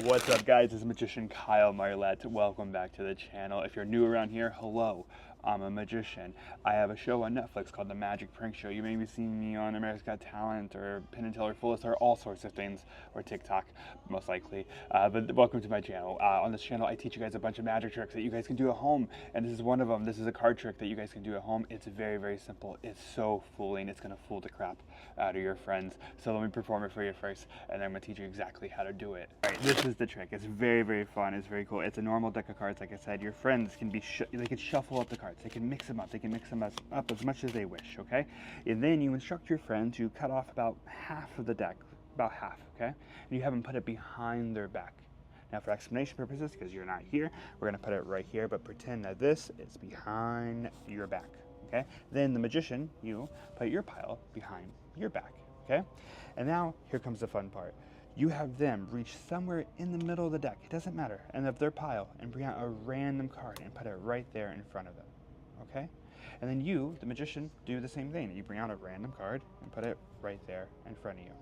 What's up, guys? It's magician Kyle Marlett. Welcome back to the channel. If you're new around here, hello. I'm a magician. I have a show on Netflix called The Magic Prank Show. You may be seeing me on America's Got Talent or Penn and Teller Fullest or all sorts of things, or TikTok, most likely. But welcome to my channel. On this channel, I teach you guys a bunch of magic tricks that you guys can do at home, and this is one of them. This is a card trick that you guys can do at home. It's very, very simple. It's so fooling. It's gonna fool the crap out of your friends. So let me perform it for you first, and then I'm gonna teach you exactly how to do it. All right, this is the trick. It's very, very fun. It's very cool. It's a normal deck of cards, like I said. Your friends can be, they can shuffle up the cards. They can mix them up. They can mix them up as much as they wish, okay? And then you instruct your friend to cut off about half of the deck, about half, okay? And you have them put it behind their back. Now, for explanation purposes, because you're not here, we're gonna put it right here, but pretend that this is behind your back, okay? Then the magician, you put your pile behind your back, okay? And now, here comes the fun part. You have them reach somewhere in the middle of the deck, it doesn't matter, and of their pile, and bring out a random card and put it right there in front of them, okay? And then you, the magician, do the same thing. You bring out a random card and put it right there in front of you.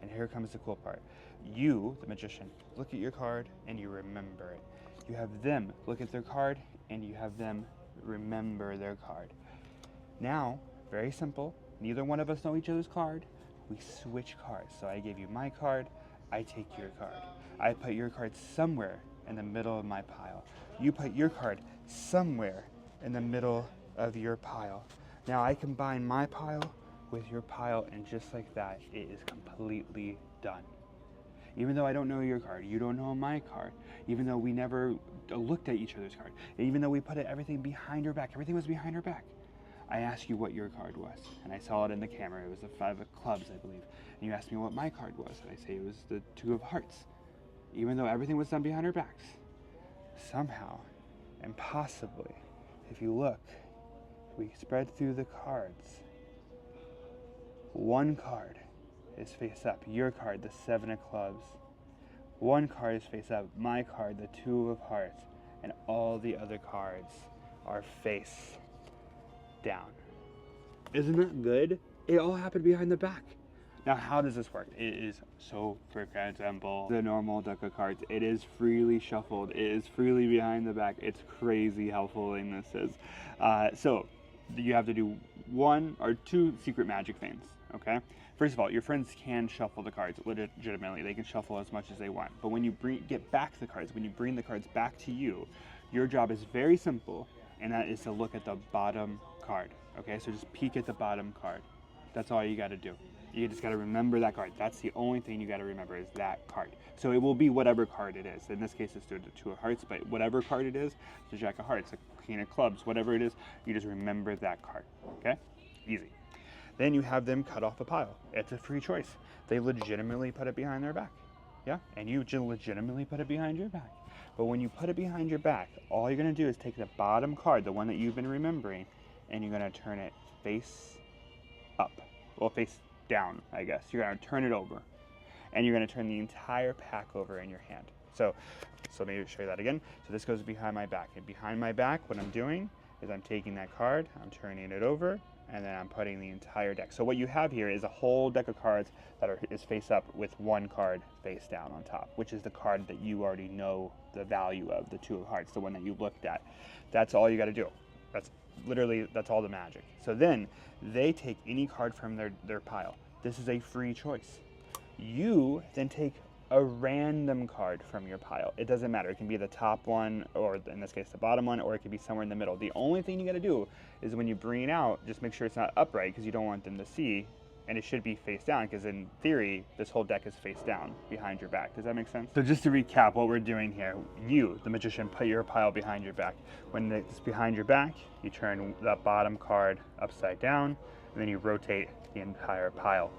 And here comes the cool part. You, the magician, look at your card and you remember it. You have them look at their card and you have them remember their card. Now, very simple, neither one of us know each other's card. We switch cards. So I gave you my card, I take your card. I put your card somewhere in the middle of my pile. You put your card somewhere in the middle of your pile. Now I combine my pile with your pile, and just like that, it is completely done. Even though I don't know your card, you don't know my card, even though we never looked at each other's card, even though we put everything behind her back, everything was behind her back. I asked you what your card was, and I saw it in the camera. It was the 5 of clubs, I believe. And you asked me what my card was, and I say it was the 2 of hearts. Even though everything was done behind our backs, somehow, and possibly, if you look, we spread through the cards. One card is face up, your card, the 7 of clubs. One card is face up, my card, the 2 of hearts, and all the other cards are face down. Isn't that good? It all happened behind the back. Now, how does this work? It is so freaking simple. The normal deck of cards, it is freely shuffled. It is freely behind the back. It's crazy how fooling this is. So you have to do 1 or 2 secret magic things, okay? First of all, your friends can shuffle the cards legitimately. They can shuffle as much as they want. But when you get back the cards, when you bring the cards back to you, your job is very simple, and that is to look at the bottom card, okay? So just peek at the bottom card. That's all you gotta do. You just gotta remember that card. That's the only thing you gotta remember is that card. So it will be whatever card it is. In this case, it's the 2 of hearts, but whatever card it is, the Jack of hearts, the Queen of clubs, whatever it is, you just remember that card, okay? Easy. Then you have them cut off a pile. It's a free choice. They legitimately put it behind their back, yeah? And you legitimately put it behind your back. But when you put it behind your back, all you're gonna do is take the bottom card, the one that you've been remembering, and you're gonna turn it face up. Well, face down, I guess. You're gonna turn it over. And you're gonna turn the entire pack over in your hand. So let me show you that again. So this goes behind my back. And behind my back, what I'm doing is I'm taking that card, I'm turning it over, and then I'm putting the entire deck. So what you have here is a whole deck of cards that is face up with 1 card face down on top, which is the card that you already know the value of, the 2 of hearts, the one that you looked at. That's all you gotta do. That's all the magic. So then they take any card from their pile. This is a free choice. You then take a random card from your pile. It doesn't matter. It can be the top one, or in this case, the bottom one, or it could be somewhere in the middle. The only thing you got to do is when you bring it out, just make sure it's not upright because you don't want them to see, and it should be face down because in theory, this whole deck is face down behind your back. Does that make sense? So just to recap what we're doing here, you, the magician, put your pile behind your back. When it's behind your back, you turn the bottom card upside down, and then you rotate the entire pile.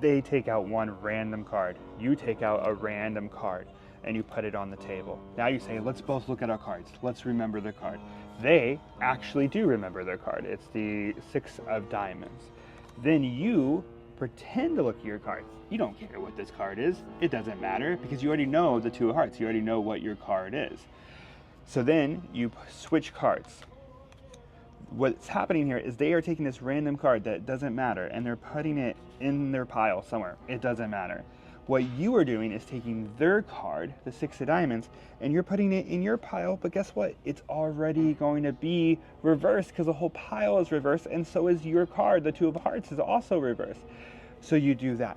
They take out 1 random card. You take out a random card and you put it on the table. Now you say, let's both look at our cards. Let's remember their card. They actually do remember their card. It's the 6 of diamonds. Then you pretend to look at your card. You don't care what this card is. It doesn't matter because you already know the 2 of hearts. You already know what your card is. So then you switch cards. What's happening here is they are taking this random card that doesn't matter and they're putting it in their pile somewhere. It doesn't matter. What you are doing is taking their card, the 6 of diamonds, and you're putting it in your pile, but guess what? It's already going to be reversed because the whole pile is reversed, and so is your card, the 2 of hearts, is also reversed. So you do that.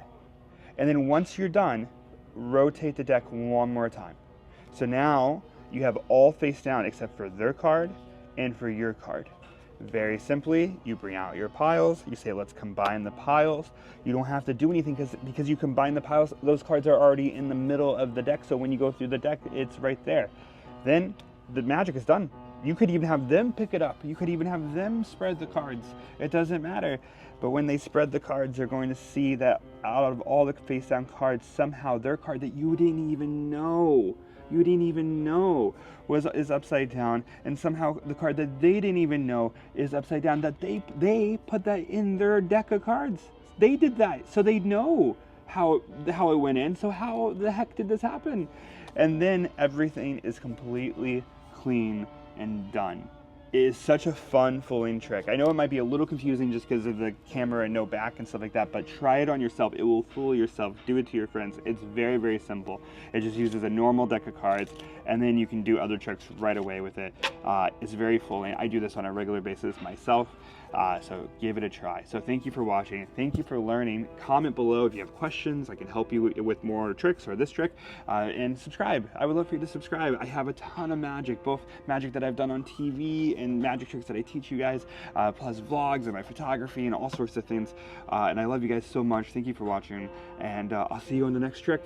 And then once you're done, rotate the deck one more time. So now you have all face down except for their card and for your card. Very simply, you bring out your piles, you say, let's combine the piles. You don't have to do anything because you combine the piles, those cards are already in the middle of the deck, so when you go through the deck, it's right there. Then the magic is done. You could even have them pick it up. You could even have them spread the cards. It doesn't matter. But when they spread the cards, they're going to see that out of all the face down cards, somehow their card that you didn't even know is upside down, and somehow the card that they didn't even know is upside down, that they put that in their deck of cards. They did that, so they know how it went in. So how the heck did this happen? And then everything is completely clean and done. It is such a fun fooling trick. I know it might be a little confusing just because of the camera and no back and stuff like that, but try it on yourself. It will fool yourself. Do it to your friends. It's very, very simple. It just uses a normal deck of cards, and then you can do other tricks right away with it. It's very fooling. I do this on a regular basis myself, so give it a try. So thank you for watching. Thank you for learning. Comment below if you have questions. I can help you with more tricks or this trick, and subscribe. I would love for you to subscribe. I have a ton of magic, both magic that I've done on TV and magic tricks that I teach you guys, plus vlogs and my photography and all sorts of things. And I love you guys so much. Thank you for watching, and I'll see you on the next trick.